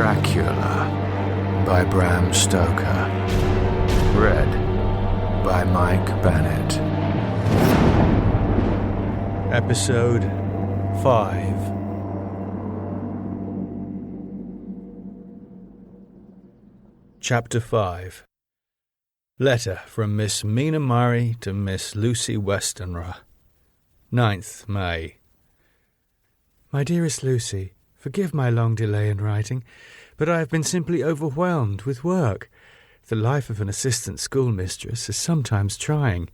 Dracula by Bram Stoker. Read by Mike Bennett. Episode 5. Chapter 5. Letter from Miss Mina Murray to Miss Lucy Westenra. 9th May. My dearest Lucy, forgive my long delay in writing, but I have been simply overwhelmed with work. The life of an assistant schoolmistress is sometimes trying.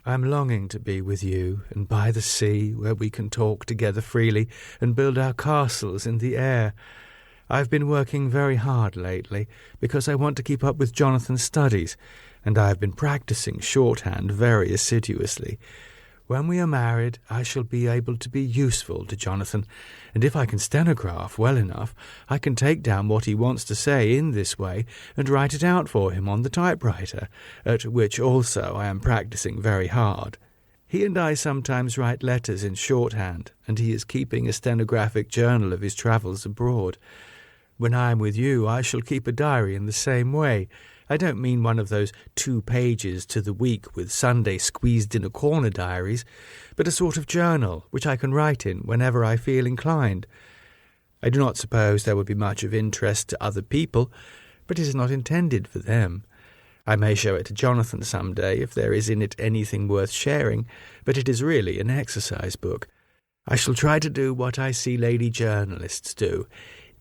I am longing to be with you and by the sea, where we can talk together freely and build our castles in the air. I have been working very hard lately because I want to keep up with Jonathan's studies, and I have been practicing shorthand very assiduously. When we are married, I shall be able to be useful to Jonathan, and if I can stenograph well enough, I can take down what he wants to say in this way and write it out for him on the typewriter, at which also I am practicing very hard. He and I sometimes write letters in shorthand, and he is keeping a stenographic journal of his travels abroad. When I am with you, I shall keep a diary in the same way. I don't mean one of those 2 pages to the week with Sunday squeezed in a corner diaries, but a sort of journal which I can write in whenever I feel inclined. I do not suppose there would be much of interest to other people, but it is not intended for them. I may show it to Jonathan some day if there is in it anything worth sharing, but it is really an exercise book. I shall try to do what I see lady journalists do,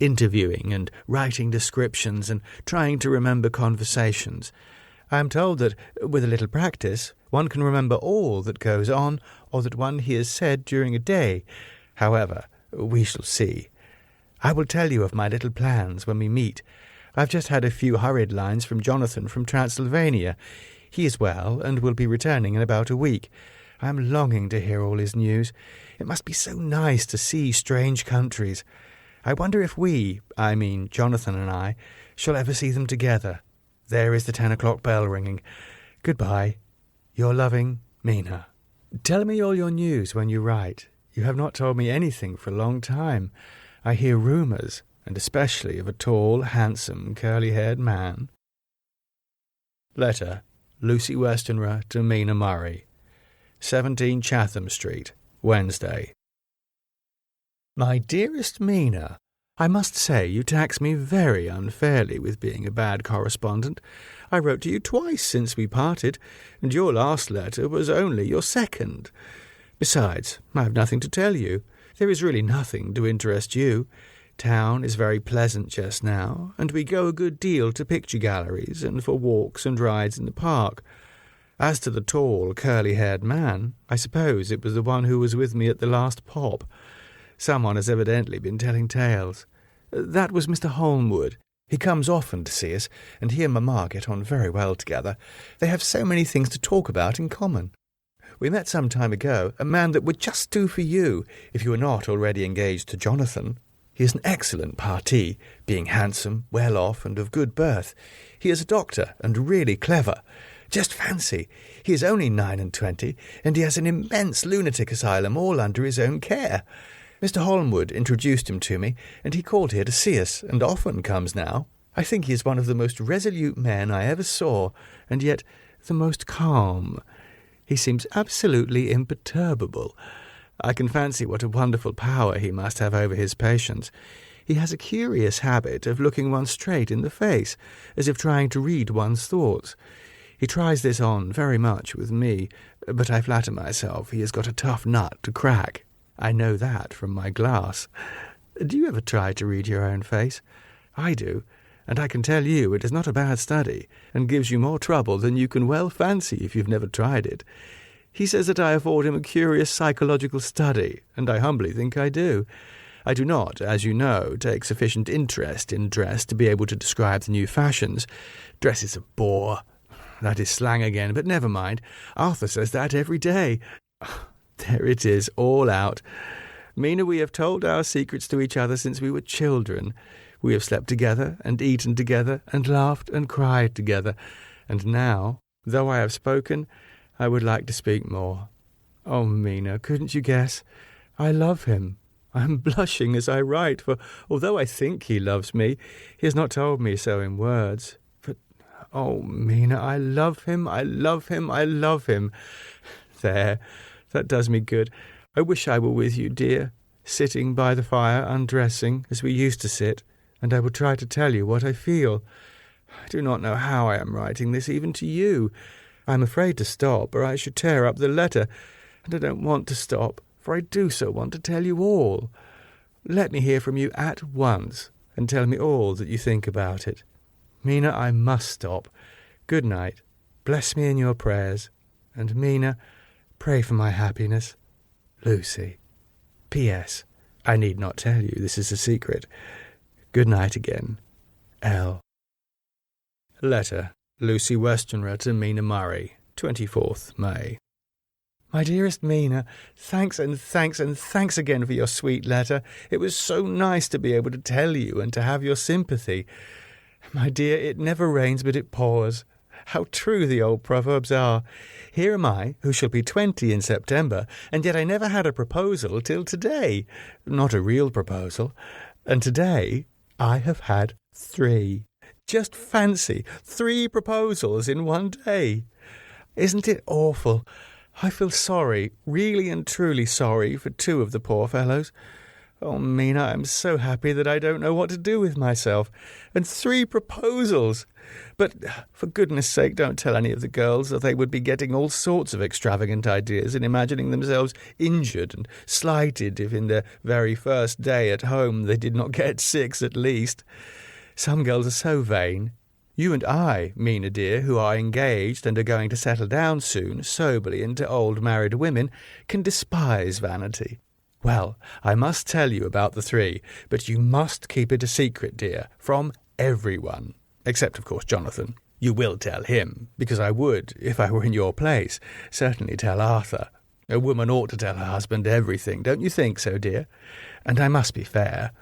interviewing and writing descriptions and trying to remember conversations. I am told that, with a little practice, one can remember all that goes on or that one hears said during a day. However, we shall see. I will tell you of my little plans when we meet. I've just had a few hurried lines from Jonathan from Transylvania. He is well and will be returning in about a week. I am longing to hear all his news. It must be so nice to see strange countries. I wonder if we, I mean Jonathan and I, shall ever see them together. There is the 10 o'clock bell ringing. Goodbye. Your loving, Mina. Tell me all your news when you write. You have not told me anything for a long time. I hear rumours, and especially of a tall, handsome, curly-haired man. Letter, Lucy Westenra to Mina Murray. 17 Chatham Street, Wednesday. My dearest Mina, I must say you tax me very unfairly with being a bad correspondent. I wrote to you twice since we parted, and your last letter was only your second. Besides, I have nothing to tell you. There is really nothing to interest you. Town is very pleasant just now, and we go a good deal to picture galleries and for walks and rides in the park. As to the tall, curly-haired man, I suppose it was the one who was with me at the last pop. Someone has evidently been telling tales. That was Mr. Holmwood. He comes often to see us, and he and Mamma get on very well together. They have so many things to talk about in common. We met some time ago, a man that would just do for you, if you were not already engaged to Jonathan. He is an excellent parti, being handsome, well off, and of good birth. He is a doctor, and really clever. Just fancy, he is only 29, and he has an immense lunatic asylum all under his own care. Mr. Holmwood introduced him to me, and he called here to see us, and often comes now. I think he is one of the most resolute men I ever saw, and yet the most calm. He seems absolutely imperturbable. I can fancy what a wonderful power he must have over his patients. He has a curious habit of looking one straight in the face, as if trying to read one's thoughts. He tries this on very much with me, but I flatter myself he has got a tough nut to crack. I know that from my glass. Do you ever try to read your own face? I do, and I can tell you it is not a bad study, and gives you more trouble than you can well fancy if you've never tried it. He says that I afford him a curious psychological study, and I humbly think I do. I do not, as you know, take sufficient interest in dress to be able to describe the new fashions. Dress is a bore. That is slang again, but never mind. Arthur says that every day. There it is, all out. Mina, we have told our secrets to each other since we were children. We have slept together, and eaten together, and laughed and cried together. And now, though I have spoken, I would like to speak more. Oh, Mina, couldn't you guess? I love him. I am blushing as I write, for although I think he loves me, he has not told me so in words. But, oh, Mina, I love him, I love him, I love him. There, that does me good. I wish I were with you, dear, sitting by the fire, undressing, as we used to sit, and I would try to tell you what I feel. I do not know how I am writing this, even to you. I am afraid to stop, or I should tear up the letter, and I don't want to stop, for I do so want to tell you all. Let me hear from you at once, and tell me all that you think about it. Mina, I must stop. Good night. Bless me in your prayers, and Mina, pray for my happiness. Lucy. P.S. I need not tell you, this is a secret. Good night again. L. Letter, Lucy Westenra to Mina Murray, 24th May. My dearest Mina, thanks and thanks and thanks again for your sweet letter. It was so nice to be able to tell you and to have your sympathy. My dear, it never rains but it pours. How true the old proverbs are. Here am I, who shall be 20 in September, and yet I never had a proposal till today. Not a real proposal. And today I have had 3. Just fancy, 3 proposals in one day. Isn't it awful? I feel sorry, really and truly sorry, for 2 of the poor fellows. Oh, Mina, I'm so happy that I don't know what to do with myself. And 3 proposals! But, for goodness sake, don't tell any of the girls, or they would be getting all sorts of extravagant ideas and imagining themselves injured and slighted if in their very first day at home they did not get 6 at least. Some girls are so vain. You and I, Mina dear, who are engaged and are going to settle down soon, soberly into old married women, can despise vanity. Well, I must tell you about the 3, but you must keep it a secret, dear, from everyone. Except, of course, Jonathan. You will tell him, because I would, if I were in your place, certainly tell Arthur. A woman ought to tell her husband everything, don't you think so, dear? And I must be fair.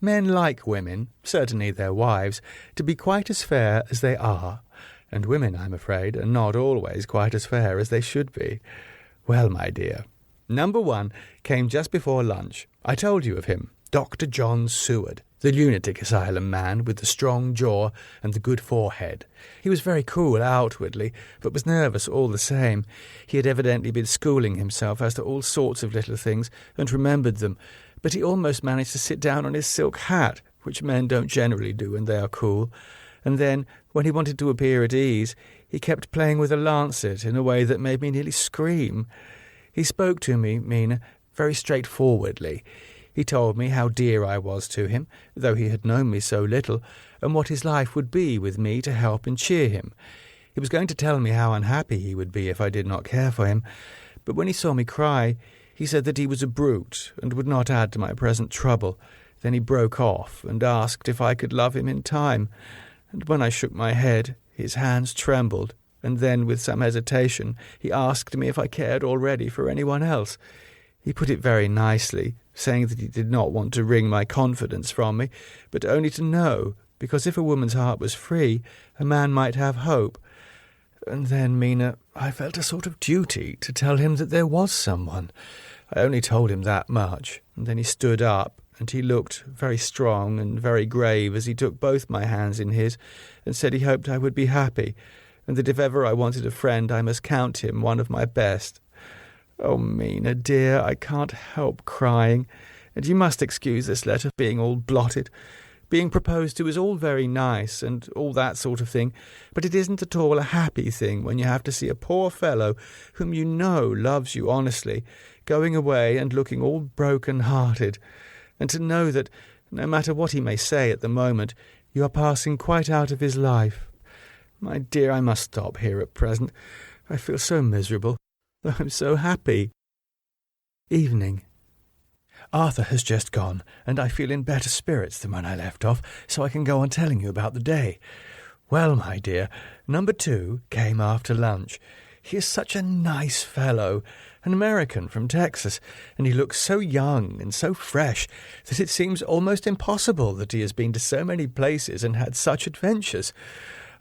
Men like women, certainly their wives, to be quite as fair as they are, and women, I'm afraid, are not always quite as fair as they should be. Well, my dear, number 1 came just before lunch. I told you of him, Dr. John Seward, the lunatic asylum man with the strong jaw and the good forehead. He was very cool outwardly, but was nervous all the same. He had evidently been schooling himself as to all sorts of little things, and remembered them, but he almost managed to sit down on his silk hat, which men don't generally do when they are cool, and then, when he wanted to appear at ease, he kept playing with a lancet in a way that made me nearly scream. He spoke to me, Mina, very straightforwardly. He told me how dear I was to him, though he had known me so little, and what his life would be with me to help and cheer him. He was going to tell me how unhappy he would be if I did not care for him, but when he saw me cry, he said that he was a brute and would not add to my present trouble. Then he broke off and asked if I could love him in time, and when I shook my head, his hands trembled, and then, with some hesitation, he asked me if I cared already for anyone else. He put it very nicely, saying that he did not want to wring my confidence from me, but only to know, because if a woman's heart was free, a man might have hope. And then, Mina, I felt a sort of duty to tell him that there was someone. I only told him that much, and then he stood up, and he looked very strong and very grave as he took both my hands in his, and said he hoped I would be happy, and that if ever I wanted a friend I must count him one of my best. Oh, Mina, dear, I can't help crying, and you must excuse this letter being all blotted. Being proposed to is all very nice and all that sort of thing, but it isn't at all a happy thing when you have to see a poor fellow whom you know loves you honestly going away and looking all broken-hearted, and to know that, no matter what he may say at the moment, you are passing quite out of his life. My dear, I must stop here at present. I feel so miserable, though I'm so happy. Evening. Arthur has just gone, and I feel in better spirits than when I left off, so I can go on telling you about the day. Well, my dear, number 2 came after lunch. He is such a nice fellow, an American from Texas, and he looks so young and so fresh that it seems almost impossible that he has been to so many places and had such adventures.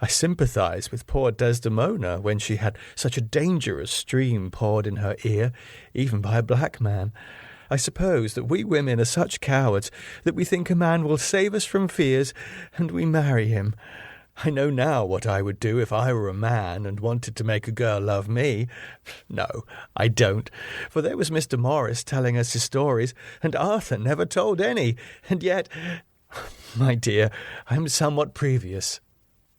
I sympathize with poor Desdemona when she had such a dangerous stream poured in her ear, even by a black man. I suppose that we women are such cowards that we think a man will save us from fears, and we marry him. I know now what I would do if I were a man and wanted to make a girl love me. No, I don't, for there was Mr. Morris telling us his stories, and Arthur never told any, and yet, my dear, I am somewhat previous.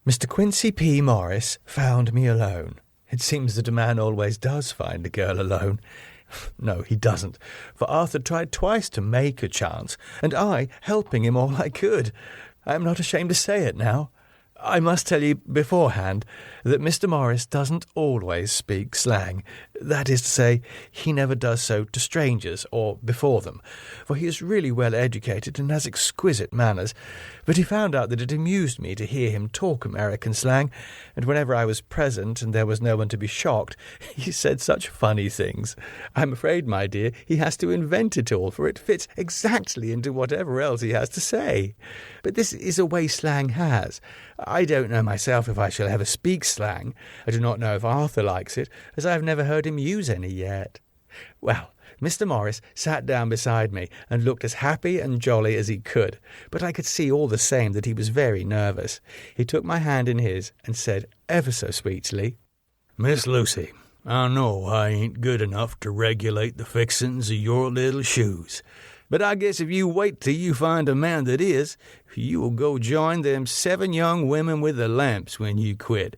Mr. Quincy P. Morris found me alone. It seems that a man always does find a girl alone. No, he doesn't, for Arthur tried twice to make a chance, and I helping him all I could. I am not ashamed to say it now. I must tell you beforehand that Mr. Morris doesn't always speak slang. That is to say, he never does so to strangers or before them, for he is really well educated and has exquisite manners. But he found out that it amused me to hear him talk American slang, and whenever I was present and there was no one to be shocked, he said such funny things. I'm afraid, my dear, he has to invent it all, for it fits exactly into whatever else he has to say. But this is a way slang has. I don't know myself if I shall ever speak slang. I do not know if Arthur likes it, as I have never heard him use any yet. Well, Mr. Morris sat down beside me and looked as happy and jolly as he could, but I could see all the same that he was very nervous. He took my hand in his and said ever so sweetly, "Miss Lucy, I know I ain't good enough to regulate the fixin's of your little shoes, but I guess if you wait till you find a man that is, you will go join them 7 young women with the lamps when you quit.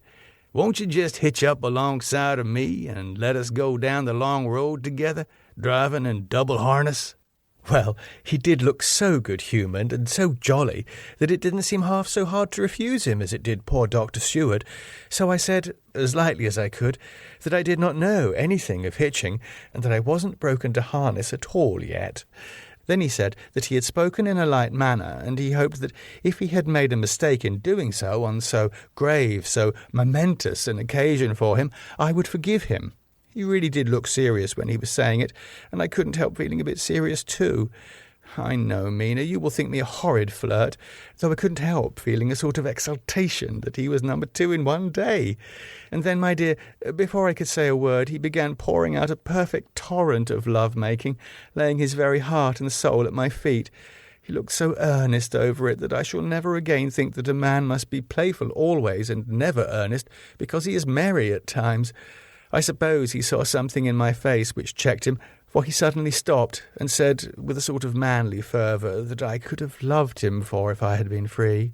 Won't you just hitch up alongside of me and let us go down the long road together, driving in double harness?" Well, he did look so good-humoured and so jolly that it didn't seem half so hard to refuse him as it did poor Dr. Seward, so I said, as lightly as I could, that I did not know anything of hitching, and that I wasn't broken to harness at all yet. Then he said that he had spoken in a light manner, and he hoped that if he had made a mistake in doing so on so grave, so momentous an occasion for him, I would forgive him. He really did look serious when he was saying it, and I couldn't help feeling a bit serious too. I know, Mina, you will think me a horrid flirt, though I couldn't help feeling a sort of exultation that he was number 2 in one day. And then, my dear, before I could say a word, he began pouring out a perfect torrent of love-making, laying his very heart and soul at my feet. He looked so earnest over it that I shall never again think that a man must be playful always and never earnest, because he is merry at times. I suppose he saw something in my face which checked him, for he suddenly stopped and said, with a sort of manly fervour that I could have loved him for if I had been free,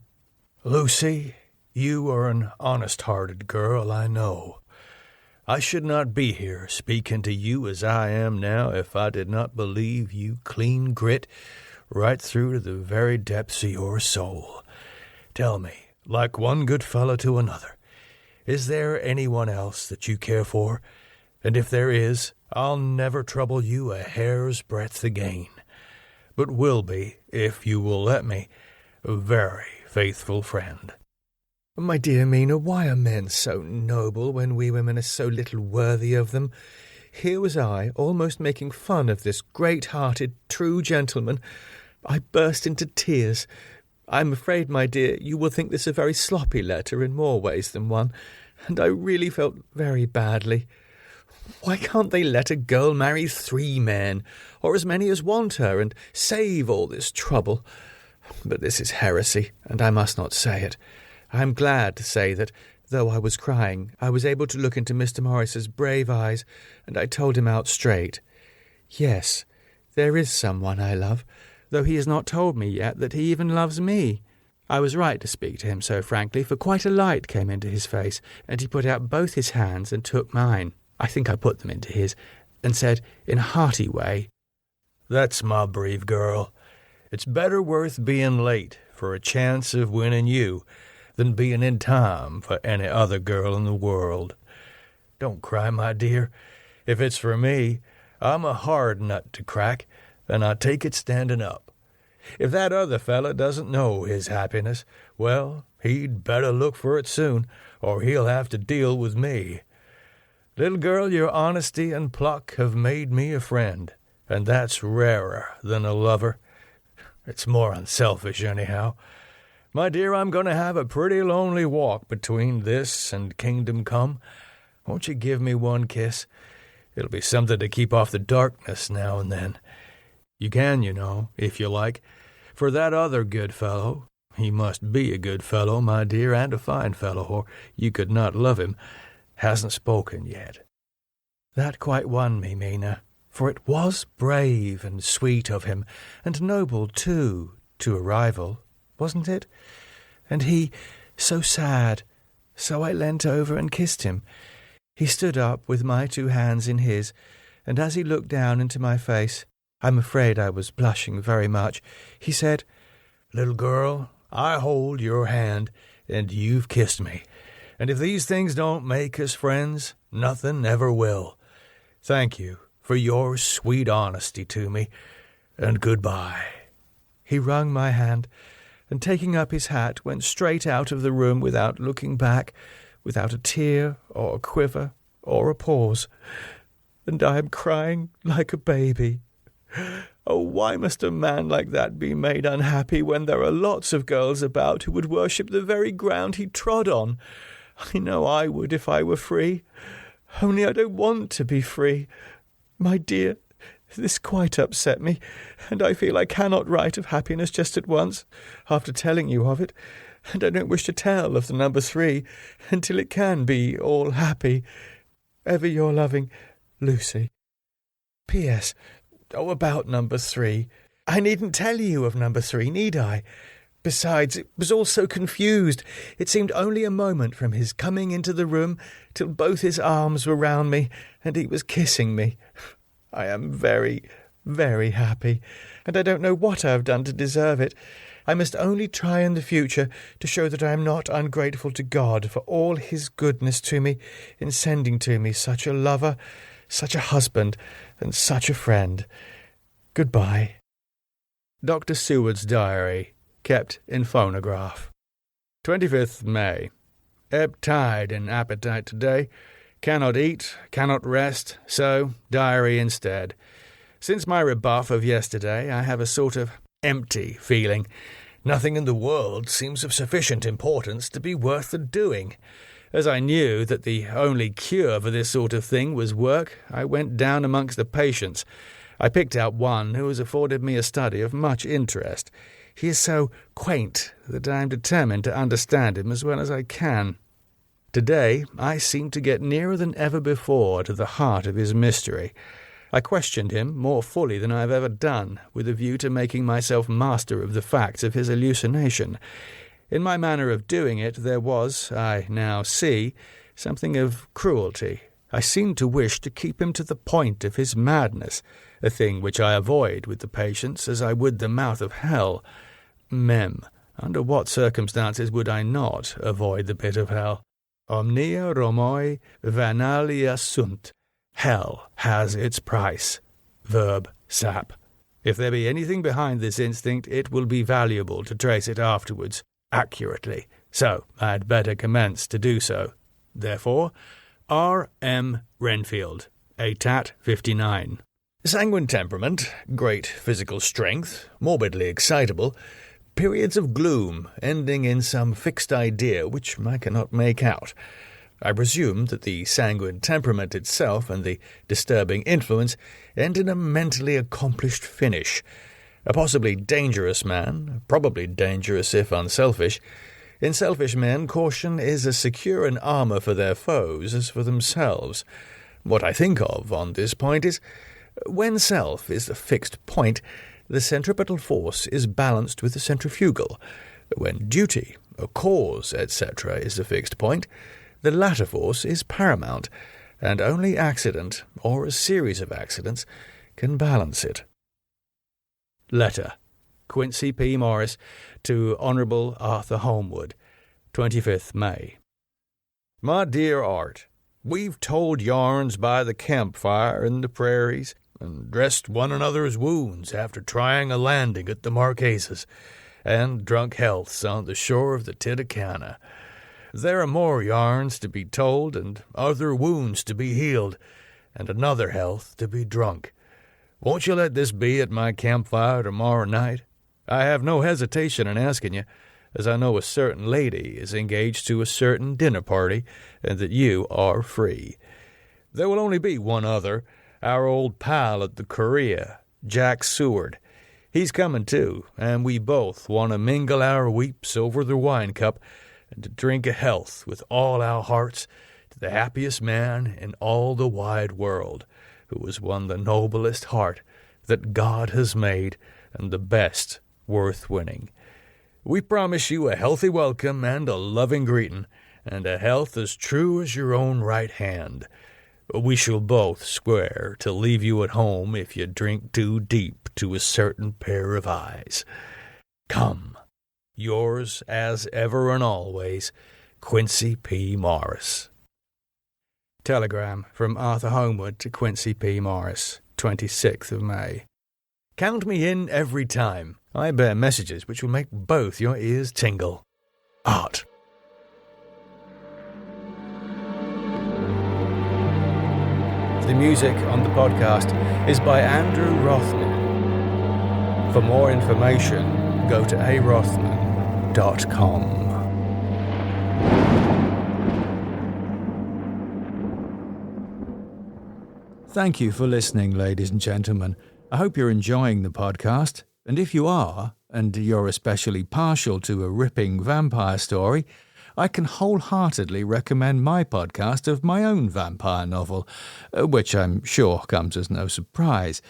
"Lucy, you are an honest-hearted girl, I know. I should not be here speaking to you as I am now if I did not believe you clean grit right through to the very depths of your soul. Tell me, like one good fellow to another, is there anyone else that you care for? And if there is, I'll never trouble you a hair's breadth again, but will be, if you will let me, a very faithful friend." My dear Mina, why are men so noble when we women are so little worthy of them? Here was I, almost making fun of this great-hearted, true gentleman. I burst into tears. I'm afraid, my dear, you will think this a very sloppy letter in more ways than one, and I really felt very badly. Why can't they let a girl marry 3 men, or as many as want her, and save all this trouble? But this is heresy, and I must not say it. I am glad to say that, though I was crying, I was able to look into Mr. Morris's brave eyes, and I told him out straight. Yes, there is someone I love, though he has not told me yet that he even loves me. I was right to speak to him so frankly, for quite a light came into his face, and he put out both his hands and took mine. I think I put them into his, and said in a hearty way, "That's my brave girl. It's better worth being late for a chance of winning you than being in time for any other girl in the world. Don't cry, my dear. If it's for me, I'm a hard nut to crack, and I take it standing up. If that other fella doesn't know his happiness, well, he'd better look for it soon, or he'll have to deal with me. Little girl, your honesty and pluck have made me a friend, and that's rarer than a lover. It's more unselfish, anyhow. My dear, I'm going to have a pretty lonely walk between this and Kingdom Come. Won't you give me one kiss? It'll be something to keep off the darkness now and then. You can, you know, if you like, for that other good fellow, he must be a good fellow, my dear, and a fine fellow, or you could not love him, hasn't spoken yet. That quite won me, Mina, for it was brave and sweet of him, and noble, too, to a rival, wasn't it? And he, so sad, so I leant over and kissed him. He stood up with my 2 hands in his, and as he looked down into my face, I'm afraid I was blushing very much, he said, "Little girl, I hold your hand, and you've kissed me, and if these things don't make us friends, nothing ever will. Thank you for your sweet honesty to me, and goodbye." He wrung my hand, and taking up his hat, went straight out of the room without looking back, without a tear or a quiver or a pause. And I am crying like a baby. Oh, why must a man like that be made unhappy when there are lots of girls about who would worship the very ground he trod on? I know I would if I were free. Only I don't want to be free. My dear, this quite upset me, and I feel I cannot write of happiness just at once, after telling you of it, and I don't wish to tell of the number 3 until it can be all happy. Ever your loving Lucy. P.S. Oh, about number 3. I needn't tell you of number 3, need I? Besides, it was all so confused. It seemed only a moment from his coming into the room till both his arms were round me, and he was kissing me. I am very, very happy, and I don't know what I have done to deserve it. I must only try in the future to show that I am not ungrateful to God for all his goodness to me in sending to me such a lover, such a husband, and such a friend. Goodbye. Dr. Seward's diary, kept in phonograph. 25th May. Ebb tide in appetite today. Cannot eat, cannot rest, so diary instead. Since my rebuff of yesterday, I have a sort of empty feeling. Nothing in the world seems of sufficient importance to be worth the doing. As I knew that the only cure for this sort of thing was work, I went down amongst the patients. I picked out one who has afforded me a study of much interest. He is so quaint that I am determined to understand him as well as I can. Today I seem to get nearer than ever before to the heart of his mystery. I questioned him more fully than I have ever done, with a view to making myself master of the facts of his hallucination. In my manner of doing it there was, I now see, something of cruelty. I seemed to wish to keep him to the point of his madness, a thing which I avoid with the patients as I would the mouth of hell. Mem. Under what circumstances would I not avoid the pit of hell? Omnia Romoi vanalia sunt. Hell has its price. Verb. Sap. If there be anything behind this instinct, it will be valuable to trace it afterwards, accurately. So I had better commence to do so. Therefore, R. M. Renfield, ATAT 59. Sanguine temperament, great physical strength, morbidly excitable, periods of gloom ending in some fixed idea which I cannot make out. I presume that the sanguine temperament itself and the disturbing influence end in a mentally accomplished finish. A possibly dangerous man, probably dangerous if unselfish. In selfish men, caution is as secure an armour for their foes as for themselves. What I think of on this point is, when self is the fixed point, the centripetal force is balanced with the centrifugal. When duty, a cause, etc., is the fixed point, the latter force is paramount, and only accident, or a series of accidents, can balance it. Letter. Quincy P. Morris to Honourable Arthur Holmwood, 25th May. My dear Art, we've told yarns by the campfire in the prairies, and dressed one another's wounds after trying a landing at the Marquesas, and drunk healths on the shore of the Titicaca. There are more yarns to be told, and other wounds to be healed, and another health to be drunk. Won't you let this be at my campfire tomorrow night? I have no hesitation in asking you, as I know a certain lady is engaged to a certain dinner party, and that you are free. There will only be one other, our old pal at the Korea. Jack Seward. He's coming too, and we both want to mingle our weeps over the wine cup and to drink a health with all our hearts to the happiest man in all the wide world, who has won the noblest heart that God has made and the best worth winning. We promise you a healthy welcome and a loving greeting, and a health as true as your own right hand. We shall both swear to leave you at home if you drink too deep to a certain pair of eyes. Come, yours as ever and always, Quincy P. Morris. Telegram from Arthur Homewood to Quincy P. Morris, 26th of May. Count me in every time. I bear messages which will make both your ears tingle. Art. The music on the podcast is by Andrew Rothman. For more information, go to arothman.com. Thank you for listening, ladies and gentlemen. I hope you're enjoying the podcast, and if you are, and you're especially partial to a ripping vampire story, I can wholeheartedly recommend my podcast of my own vampire novel, which I'm sure comes as no surprise.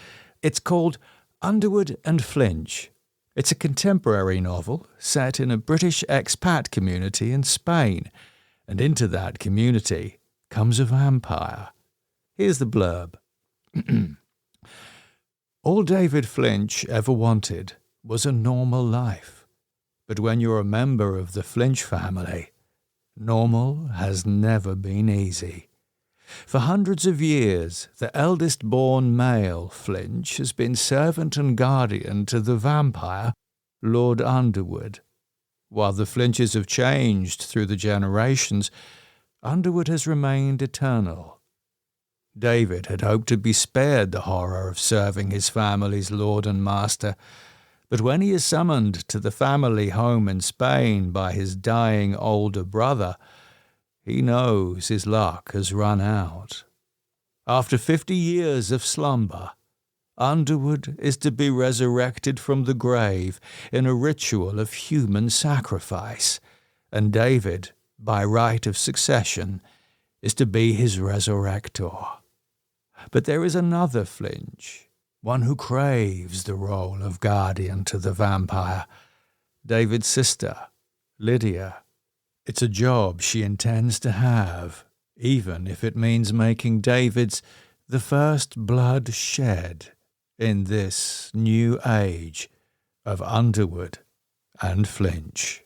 It's called Underwood and Flinch. It's a contemporary novel set in a British expat community in Spain, and into that community comes a vampire. Here's the blurb. All David Flinch ever wanted was a normal life. But when you're a member of the Flinch family, normal has never been easy. For hundreds of years, the eldest-born male Flinch has been servant and guardian to the vampire, Lord Underwood. While the Flinches have changed through the generations, Underwood has remained eternal. David had hoped to be spared the horror of serving his family's lord and master, but when he is summoned to the family home in Spain by his dying older brother, he knows his luck has run out. After 50 years of slumber, Underwood is to be resurrected from the grave in a ritual of human sacrifice, and David, by right of succession, is to be his resurrector. But there is another Flinch, one who craves the role of guardian to the vampire, David's sister, Lydia. It's a job she intends to have, even if it means making David's the first blood shed in this new age of Underwood and Flinch.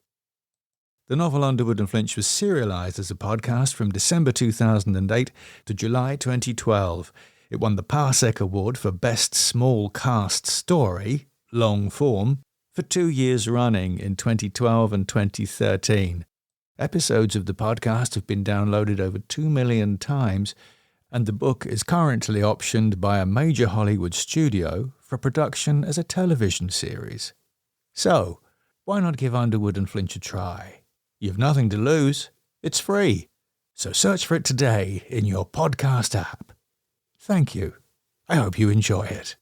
The novel Underwood and Flinch was serialised as a podcast from December 2008 to July 2012. It won the Parsec Award for Best Small Cast Story, long form, for 2 years running in 2012 and 2013. Episodes of the podcast have been downloaded over 2 million times, and the book is currently optioned by a major Hollywood studio for production as a television series. So, why not give Underwood and Flinch a try? You've nothing to lose. It's free. So search for it today in your podcast app. Thank you. I hope you enjoy it.